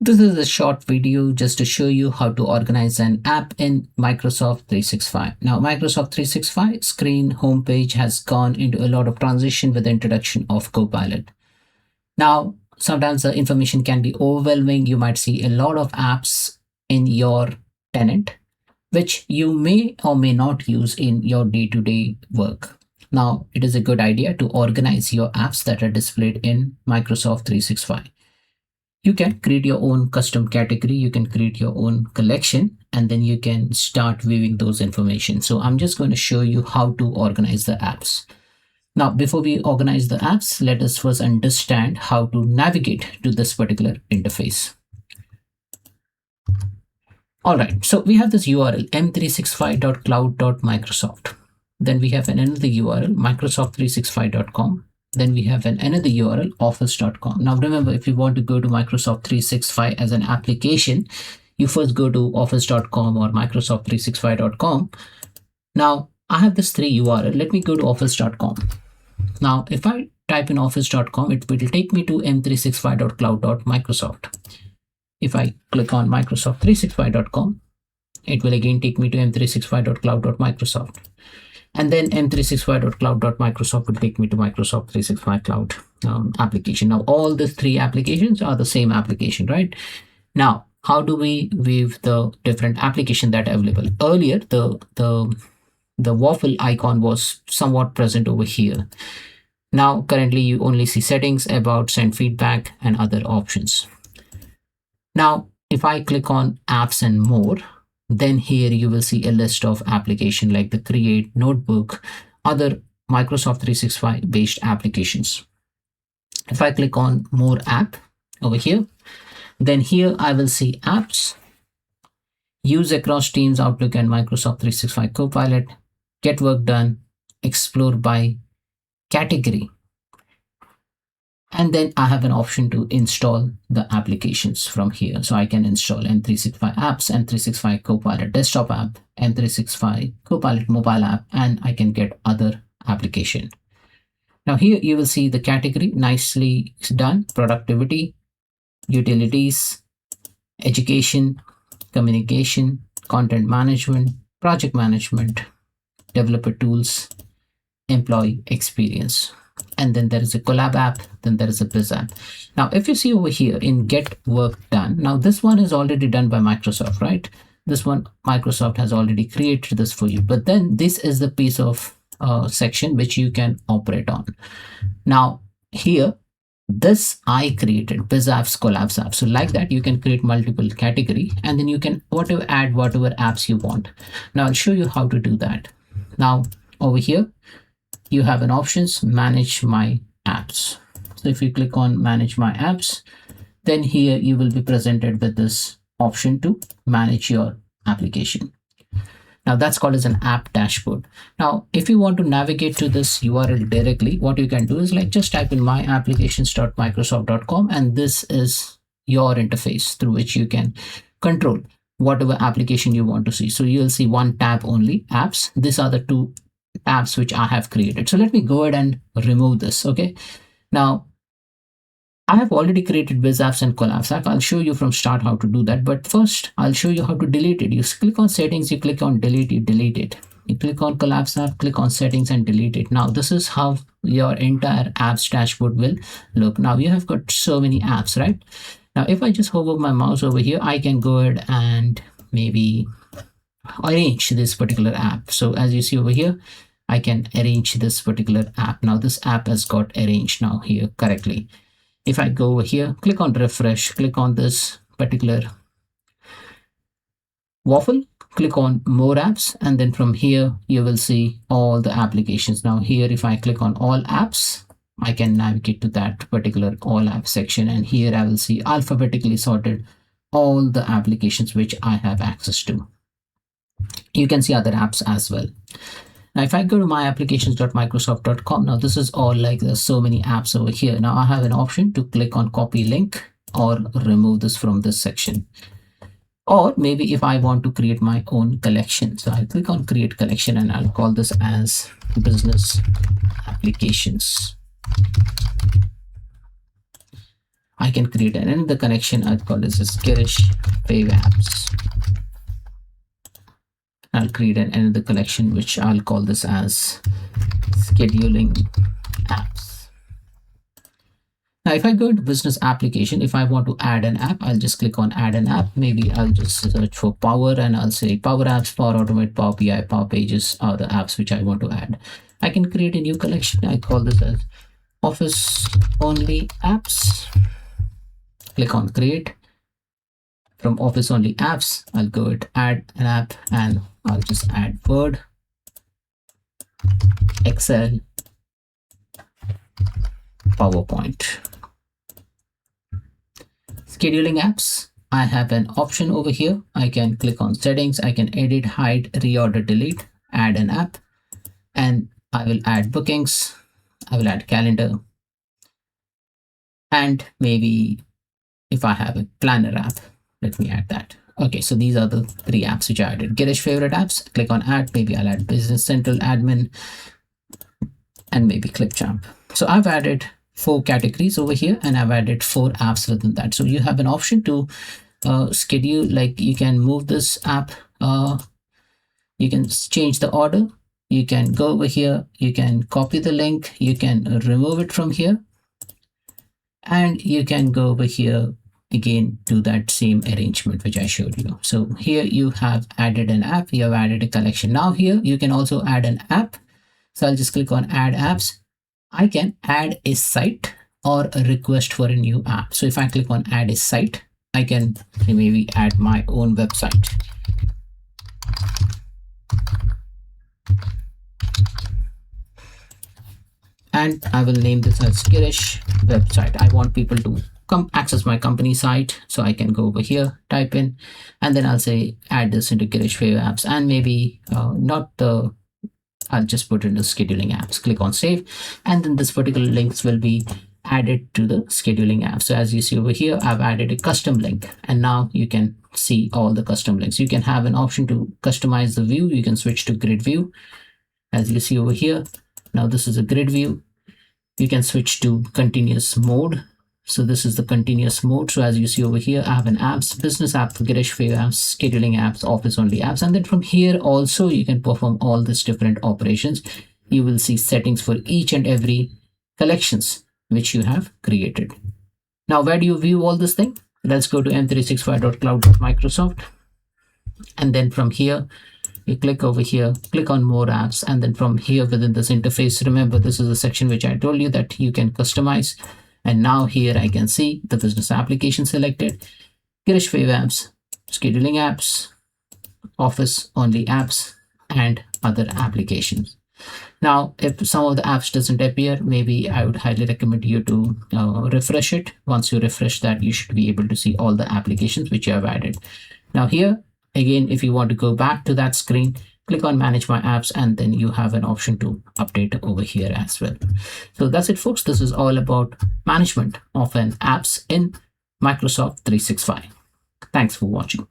This is a short video just to show you how to organize an app in Microsoft 365. Now, Microsoft 365 screen homepage has gone into a lot of transition with the introduction of Copilot. Now, sometimes the information can be overwhelming. You might see a lot of apps in your tenant, which you may or may not use in your day-to-day work. Now, it is a good idea to organize your apps that are displayed in Microsoft 365. You can create your own custom category, you can create your own collection, and then you can start viewing those information. So I'm just going to show you how to organize the apps. Now, before we organize the apps, let us first understand how to navigate to this particular interface. All right, so we have this URL m365.cloud.microsoft. Then we have another URL microsoft365.com. Then we have another URL office.com. Now remember, if you want to go to Microsoft 365 as an application, you first go to office.com or microsoft365.com. Now I have this three URL. Let me go to office.com. Now if I type in office.com, it will take me to m365.cloud.microsoft. If I click on microsoft365.com, it will again take me to m365.cloud.microsoft. And then m365.cloud.microsoft will take me to Microsoft 365 Cloud application. Now, all these three applications are the same application, right? Now, how do we view the different application that are available? Earlier, the waffle icon was somewhat present over here. Now, currently, you only see settings, about, send feedback, and other options. Now, if I click on apps and more, then here you will see a list of applications like the Create, Notebook, other Microsoft 365 based applications. If I click on More App over here, then here I will see apps, use across Teams, Outlook, and Microsoft 365 Copilot, get work done, explore by category. And then I have an option to install the applications from here. So I can install M365 apps, M365 Copilot desktop app, M365 Copilot mobile app, and I can get other application. Now here you will see the category nicely done: productivity, utilities, education, communication, content management, project management, developer tools, employee experience. And then there is a collab app, then there is a biz app. Now, if you see over here in get work done, now this one is already done by Microsoft, right? This one, Microsoft has already created this for you, but then this is the piece of section which you can operate on. Now here, this I created biz apps, collabs apps. So like that, you can create multiple category and then you can add whatever apps you want. Now I'll show you how to do that. Now over here, you have an options, manage my apps. So if you click on manage my apps, then here you will be presented with this option to manage your application. Now that's called as an app dashboard. Now, if you want to navigate to this URL directly, what you can do is like just type in myapplications.microsoft.com, and this is your interface through which you can control whatever application you want to see. So you'll see one tab only, apps. These are the two apps which I have created. So let me go ahead and remove this. Okay. Now I have already created biz apps and collabs app. I'll show you from start how to do that. But first I'll show you how to delete it. You click on settings, you click on delete, you delete it. You click on collabs app, click on settings and delete it. Now this is how your entire apps dashboard will look. Now you have got so many apps, right? Now if I just hover my mouse over here, I can go ahead and maybe arrange this particular app. So as you see over here, I can arrange this particular app. Now this app has got arranged now here correctly. If I go over here, click on refresh, click on this particular waffle, click on more apps, and then from here you will see all the applications. Now here, if I click on all apps, I can navigate to that particular all apps section, and here I will see alphabetically sorted all the applications which I have access to. You can see other apps as well. Now, if I go to myapplications.microsoft.com, now this is all like there's so many apps over here. Now I have an option to click on copy link or remove this from this section. Or maybe if I want to create my own collection. So I'll click on create collection and I'll call this as business applications. I can create another connection. I'll call this as Girish Wave Apps. I'll create another collection, which I'll call this as scheduling apps. Now, if I go into business application, if I want to add an app, I'll just click on add an app. Maybe I'll just search for Power and I'll say Power Apps, Power Automate, Power BI, Power Pages are the apps which I want to add. I can create a new collection. I call this as Office Only Apps. Click on Create. From Office Only Apps, I'll go to Add an app and I'll just add Word, Excel, PowerPoint. Scheduling apps, I have an option over here. I can click on settings. I can edit, hide, reorder, delete, add an app, and I will add bookings. I will add calendar, and maybe if I have a planner app, let me add that. Okay, so these are the 3 apps which I added. Girish favorite apps, click on add. Maybe I'll add Business Central, admin, and maybe Clipchamp. So I've added 4 categories over here and I've added 4 apps within that. So you have an option to schedule, like you can move this app, you can change the order, you can go over here, you can copy the link, you can remove it from here, and you can go over here again, do that same arrangement which I showed you. So here you have added an app, you have added a collection. Now here you can also add an app. So I'll just click on add apps. I can add a site or a request for a new app. So if I click on add a site, I can maybe add my own website. And I will name this as Girish website. I want people to come access my company site. So I can go over here, type in, and then I'll say add this into Girish Wave Apps, and maybe I'll just put it into scheduling apps. Click on save, and then this particular links will be added to the scheduling app. So as you see over here, I've added a custom link, and now you can see all the custom links. You can have an option to customize the view. You can switch to grid view. As you see over here, now this is a grid view. You can switch to continuous mode. So this is the continuous mode. So as you see over here, I have an apps, business app for Girish Wave apps, scheduling apps, office only apps. And then from here also, you can perform all these different operations. You will see settings for each and every collections which you have created. Now, where do you view all this thing? Let's go to m365.cloud.microsoft. And then from here, you click over here, click on more apps. And then from here within this interface, remember, this is a section which I told you that you can customize. And now here I can see the business application selected, Girish Wave apps, scheduling apps, office only apps, and other applications. Now, if some of the apps doesn't appear, maybe I would highly recommend you to refresh it. Once you refresh that, you should be able to see all the applications which you have added. Now here, again, if you want to go back to that screen, click on manage my apps, and then you have an option to update over here as well. So that's it, folks. This is all about management of an apps in Microsoft 365. Thanks for watching.